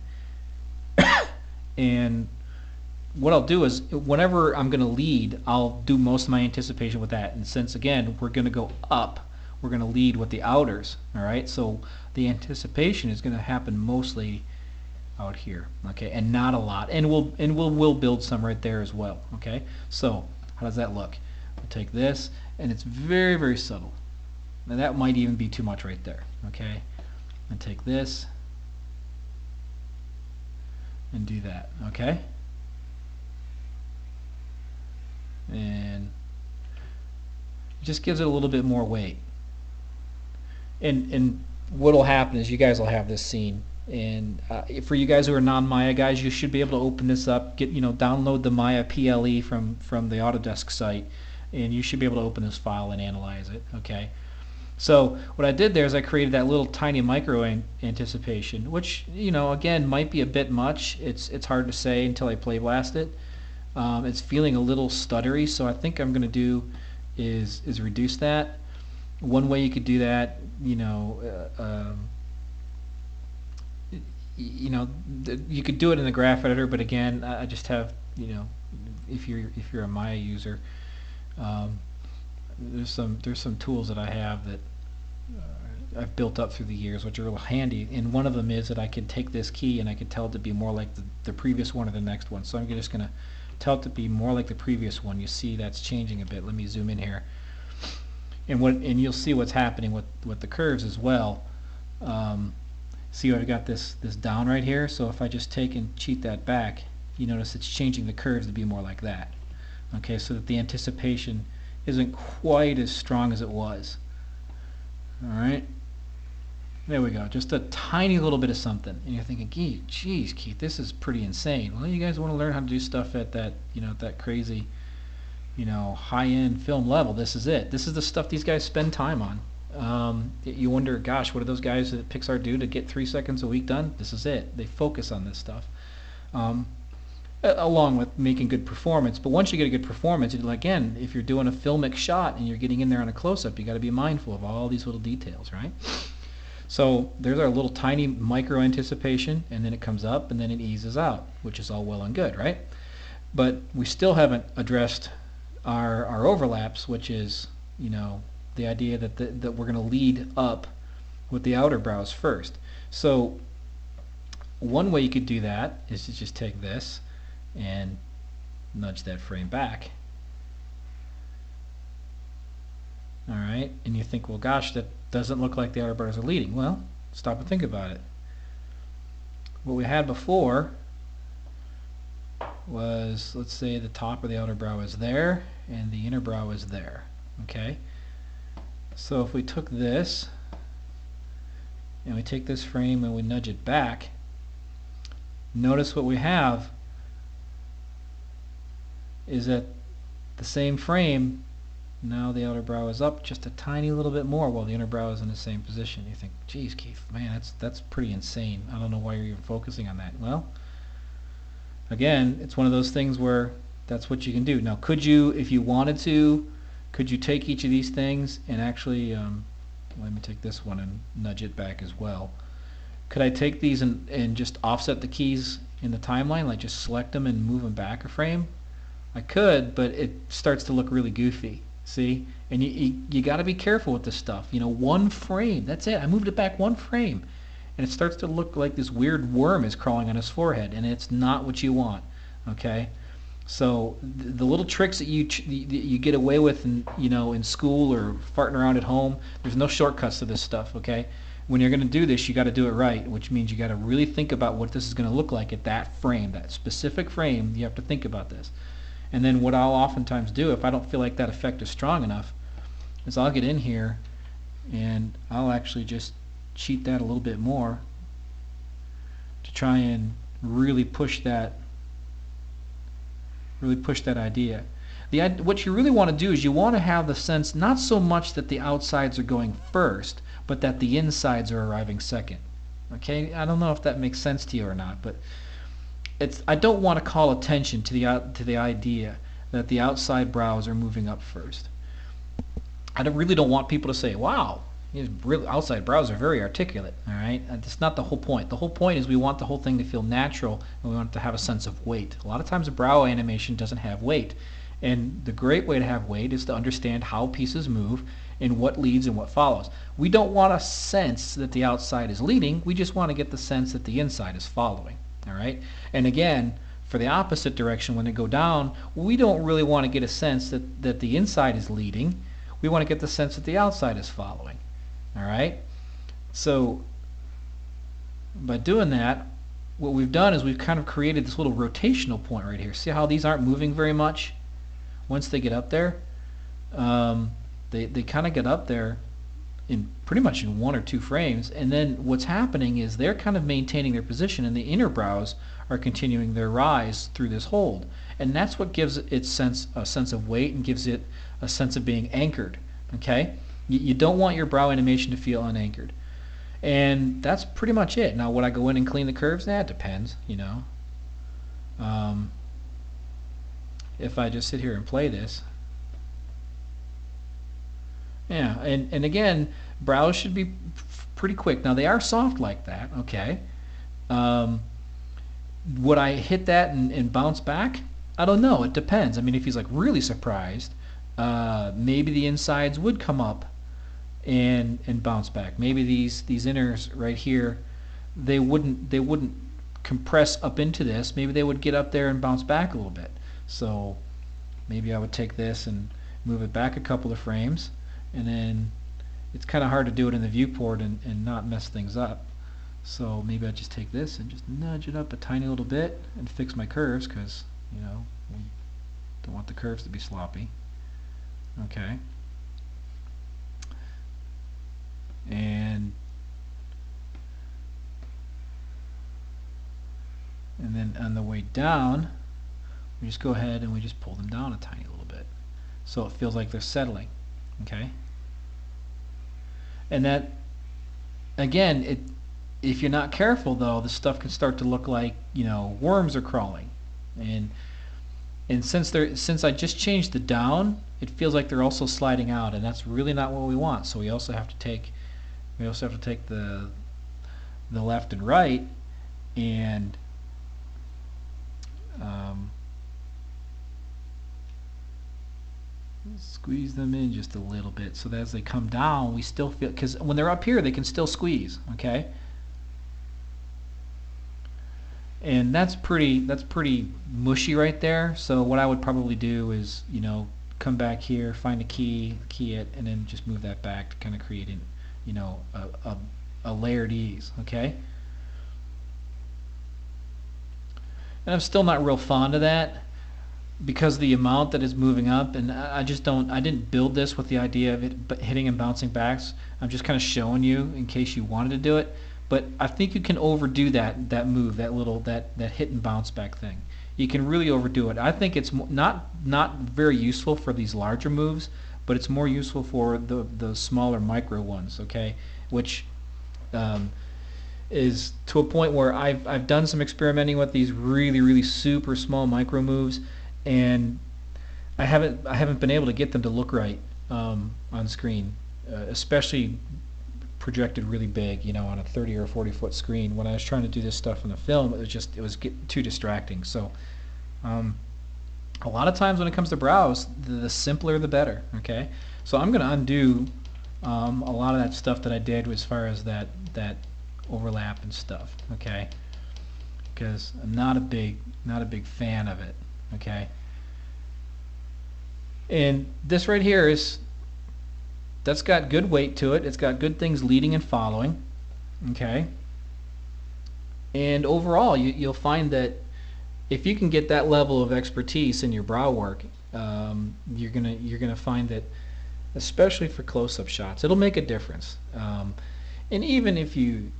And what I'll do is whenever I'm going to lead, I'll do most of my anticipation with that. And since again we're going to go up, we're going to lead with the outers. All right, so the anticipation is going to happen mostly out here, okay, and not a lot, and we'll build some right there as well. Okay, so how does that look? We'll take this, and it's very, very subtle. Now that might even be too much right there. Okay, and take this and do that. Okay, and it just gives it a little bit more weight. And what'll happen is you guys will have this scene, and for you guys who are non-Maya guys, you should be able to open this up, download the Maya PLE from the Autodesk site, and you should be able to open this file and analyze it. Okay, so what I did there is I created that little tiny micro anticipation, which again might be a bit much. It's hard to say until I play blast it. It's feeling a little stuttery, so I think I'm going to do is reduce that. One way you could do that, you could do it in the graph editor, but again, I just have, if you're a Maya user, there's some tools that I have that I've built up through the years, which are real handy. And one of them is that I can take this key and I can tell it to be more like the previous one or the next one. So I'm just going to tell it to be more like the previous one. You see that's changing a bit. Let me zoom in here. And you'll see what's happening with the curves as well. See, I've got this down right here. So if I just take and cheat that back, you notice it's changing the curves to be more like that. Okay, so that the anticipation isn't quite as strong as it was. All right, there we go. Just a tiny little bit of something, and you're thinking, geez, Keith, this is pretty insane. Well, you guys want to learn how to do stuff at that, that crazy, high-end film level. This is it. This is the stuff these guys spend time on. You wonder, gosh, what do those guys at Pixar do to get 3 seconds a week done? This is it. They focus on this stuff, along with making good performance. But once you get a good performance, again, if you're doing a filmic shot and you're getting in there on a close-up, you got to be mindful of all these little details, right? So there's our little tiny micro anticipation, and then it comes up and then it eases out, which is all well and good, right? But we still haven't addressed our overlaps, which is, the idea that we're going to lead up with the outer brows first. So one way you could do that is to just take this and nudge that frame back. All right, and you think, well, gosh, that doesn't look like the outer brows are leading. Well, stop and think about it. What we had before was, let's say the top of the outer brow is there and the inner brow is there. Okay, so if we took this and we take this frame and we nudge it back, notice what we have is at the same frame. Now the outer brow is up just a tiny little bit more while the inner brow is in the same position. You think, geez, Keith, man, that's pretty insane. I don't know why you're even focusing on that. Well, again, it's one of those things where that's what you can do. Now, could you, if you wanted to, could you take each of these things and actually, let me take this one and nudge it back as well. Could I take these and just offset the keys in the timeline, like just select them and move them back a frame? I could, but it starts to look really goofy. See? And you got to be careful with this stuff. You know, one frame, that's it. I moved it back one frame. And it starts to look like this weird worm is crawling on his forehead, and it's not what you want. Okay? So the little tricks that you get away with in, you know, in school or farting around at home, there's no shortcuts to this stuff, okay? When you're going to do this, you got to do it right, which means you got to really think about what this is going to look like at that frame, that specific frame. You have to think about this. And then what I'll oftentimes do, if I don't feel like that effect is strong enough, is I'll get in here and I'll actually just cheat that a little bit more to try and really push that idea. What you really want to do is you want to have the sense not so much that the outsides are going first, but that the insides are arriving second. Okay, I don't know if that makes sense to you or not, but I don't want to call attention to the idea that the outside brows are moving up first. I really don't want people to say, "Wow, his outside brows are very articulate." All right, that's not the whole point. The whole point is we want the whole thing to feel natural, and we want it to have a sense of weight. A lot of times, a brow animation doesn't have weight, and the great way to have weight is to understand how pieces move and what leads and what follows. We don't want a sense that the outside is leading. We just want to get the sense that the inside is following. All right, and again, for the opposite direction, when they go down, we don't really want to get a sense that the inside is leading. We want to get the sense that the outside is following. All right, so by doing that, what we've done is we've kind of created this little rotational point right here. See how these aren't moving very much once they get up there? They kind of get up there in pretty much in one or two frames, and then what's happening is they're kind of maintaining their position, and the inner brows are continuing their rise through this hold, and that's what gives it a sense of weight and gives it a sense of being anchored. Okay, you don't want your brow animation to feel unanchored, and that's pretty much it. Now, would I go in and clean the curves? That depends, you know. If I just sit here and play this. Yeah, and again, brows should be pretty quick. Now, they are soft like that, okay. Would I hit that and bounce back? I don't know. It depends. I mean, if he's like really surprised, maybe the insides would come up and bounce back. Maybe these inners right here, they wouldn't compress up into this. Maybe they would get up there and bounce back a little bit. So maybe I would take this and move it back a couple of frames. And then it's kind of hard to do it in the viewport and not mess things up. So maybe I just take this and just nudge it up a tiny little bit and fix my curves, because, you know, we don't want the curves to be sloppy. Okay. And then on the way down, we just go ahead and we just pull them down a tiny little bit, so it feels like they're settling. Okay. And that, again, if you're not careful, though, the stuff can start to look like, you know, worms are crawling. And since I just changed the down, it feels like they're also sliding out, and that's really not what we want. So we also have to take the left and right and squeeze them in just a little bit, so that as they come down, we still feel, because when they're up here, they can still squeeze. Okay. And that's pretty mushy right there. So what I would probably do is, you know, come back here, find a key it, and then just move that back to kind of create an, you know, a layered ease. Okay. And I'm still not real fond of that, because the amount that is moving up, and I didn't build this with the idea of it hitting and bouncing backs. I'm just kind of showing you in case you wanted to do it. But I think you can overdo that move, that hit and bounce back thing. you can really overdo it. I think it's not very useful for these larger moves, but it's more useful for the smaller micro ones. Okay, which um, is to a point where I've done some experimenting with these really super small micro moves, and I haven't been able to get them to look right on screen, especially projected really big, on a 30 or 40-foot screen. When I was trying to do this stuff in the film, it was too distracting. So um, a lot of times when it comes to brows, the simpler the better. Okay, so I'm going to undo a lot of that stuff that I did as far as that overlap and stuff. Okay, because I'm not a big fan of it. Okay, and this right here that's got good weight to it. It's got good things leading and following. Okay, and overall, you'll find that if you can get that level of expertise in your brow work, you're gonna find that, especially for close-up shots, it'll make a difference. And even if you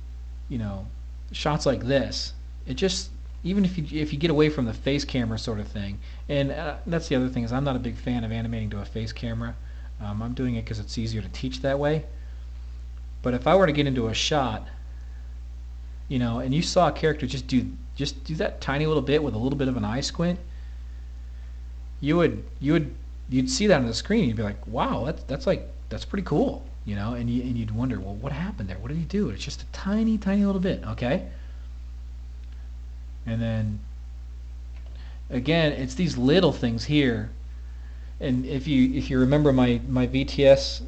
know, shots like this, it just even if you get away from the face camera sort of thing, and that's the other thing is I'm not a big fan of animating to a face camera. I'm doing it because it's easier to teach that way. But if I were to get into a shot, and you saw a character just do that tiny little bit with a little bit of an eye squint, you'd see that on the screen. You'd be like, wow, that's pretty cool, and you'd wonder, well, what happened there? What did he do? It's just a tiny little bit, okay? And then again, it's these little things here. And if you remember my VTS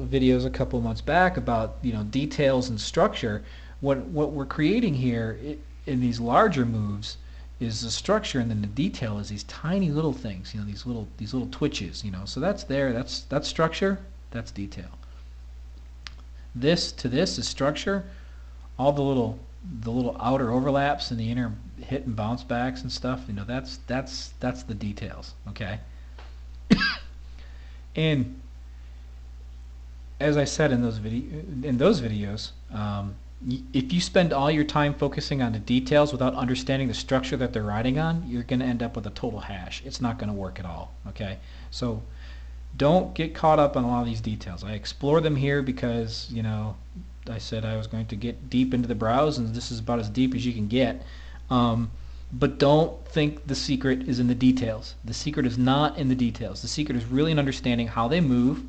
videos a couple months back about details and structure, what we're creating here in these larger moves is the structure, and then the detail is these tiny little things, these little twitches, So that's there. That's structure. That's detail. This to this is structure. All the little outer overlaps and the inner hit and bounce backs and stuff. That's the details. Okay. And as I said in those videos, if you spend all your time focusing on the details without understanding the structure that they're riding on, you're going to end up with a total hash. It's not going to work at all. Okay, so don't get caught up on a lot of these details. I explore them here because I said I was going to get deep into the brows, and this is about as deep as you can get. But don't think the secret is in the details. The secret is not in the details. The secret is really in understanding how they move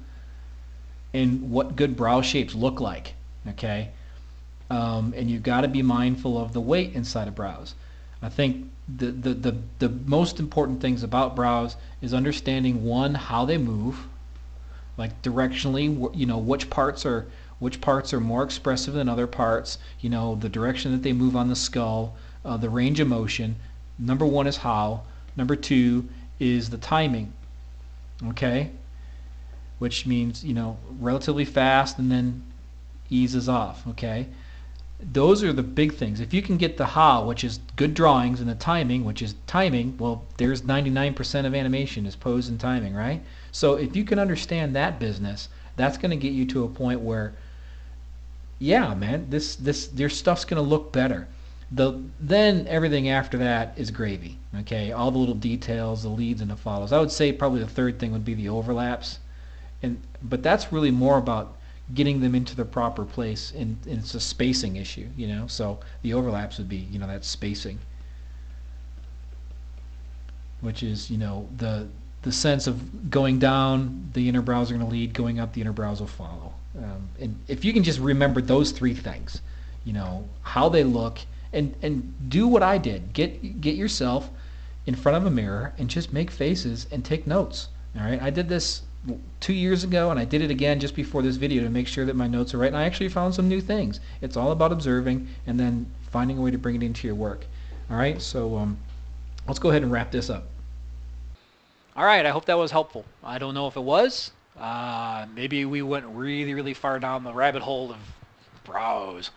and what good brow shapes look like. Okay, and you've got to be mindful of the weight inside of brows. I think the most important things about brows is understanding, one, how they move, like directionally, which parts are more expressive than other parts, the direction that they move on the skull, the range of motion. Number one is how. Number two is the timing. Okay, which means relatively fast and then eases off. Okay, those are the big things. If you can get the how, which is good drawings, and the timing, which is timing, well, there's 99% of animation is pose and timing, right? So if you can understand that business, that's going to get you to a point where, yeah, man, your stuff's going to look better. Then everything after that is gravy. Okay, all the little details, the leads and the follows. I would say probably the third thing would be the overlaps, but that's really more about getting them into the proper place, and it's a spacing issue. So the overlaps would be that spacing, which is the sense of going down, the inner brows are going to lead, going up, the inner brows will follow. And if you can just remember those three things, how they look, and do what I did. Get yourself in front of a mirror and just make faces and take notes. All right, I did this 2 years ago, and I did it again just before this video to make sure that my notes are right. And I actually found some new things. It's all about observing and then finding a way to bring it into your work. All right, so let's go ahead and wrap this up. All right, I hope that was helpful. I don't know if it was. Maybe we went really far down the rabbit hole of brows.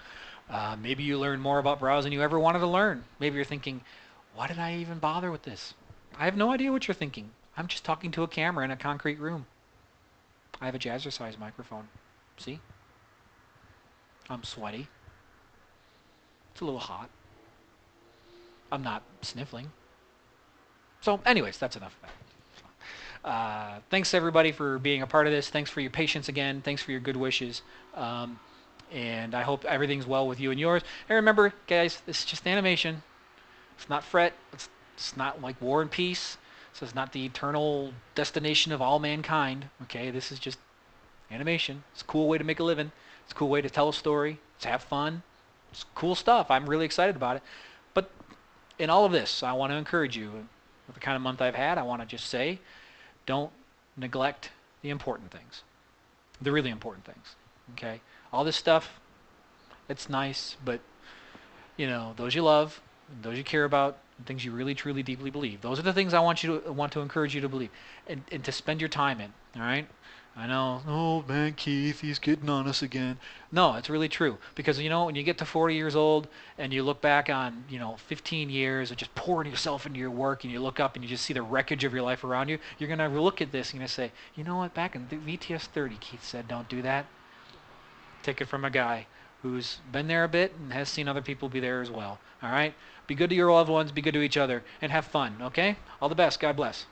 Maybe you learned more about brows than you ever wanted to learn. Maybe you're thinking, why did I even bother with this? I have no idea what you're thinking. I'm just talking to a camera in a concrete room. I have a jazzercise microphone. See? I'm sweaty. It's a little hot. I'm not sniffling. So, anyways, that's enough of that. Thanks everybody for being a part of this. Thanks for your patience again. Thanks for your good wishes. And I hope everything's well with you and yours. And remember, guys, this is just animation. It's not fret. It's not like War and Peace. So it's not the eternal destination of all mankind. Okay, this is just animation. It's a cool way to make a living. It's a cool way to tell a story. To have fun. It's cool stuff. I'm really excited about it. But in all of this, I want to encourage you. With the kind of month I've had, I want to just say, don't neglect the important things, the really important things. Okay, all this stuff, it's nice, but those you love, those you care about, things you really truly deeply believe. Those are the things I want to encourage you to believe, and to spend your time in. All right. I know, oh man, Keith, he's getting on us again. No, it's really true. Because, when you get to 40 years old and you look back on, 15 years of just pouring yourself into your work and you look up and you just see the wreckage of your life around you, you're going to look at this and you're going to say, you know what, back in VTS30, Keith said, don't do that. Take it from a guy who's been there a bit and has seen other people be there as well. All right? Be good to your loved ones, be good to each other, and have fun, okay? All the best. God bless.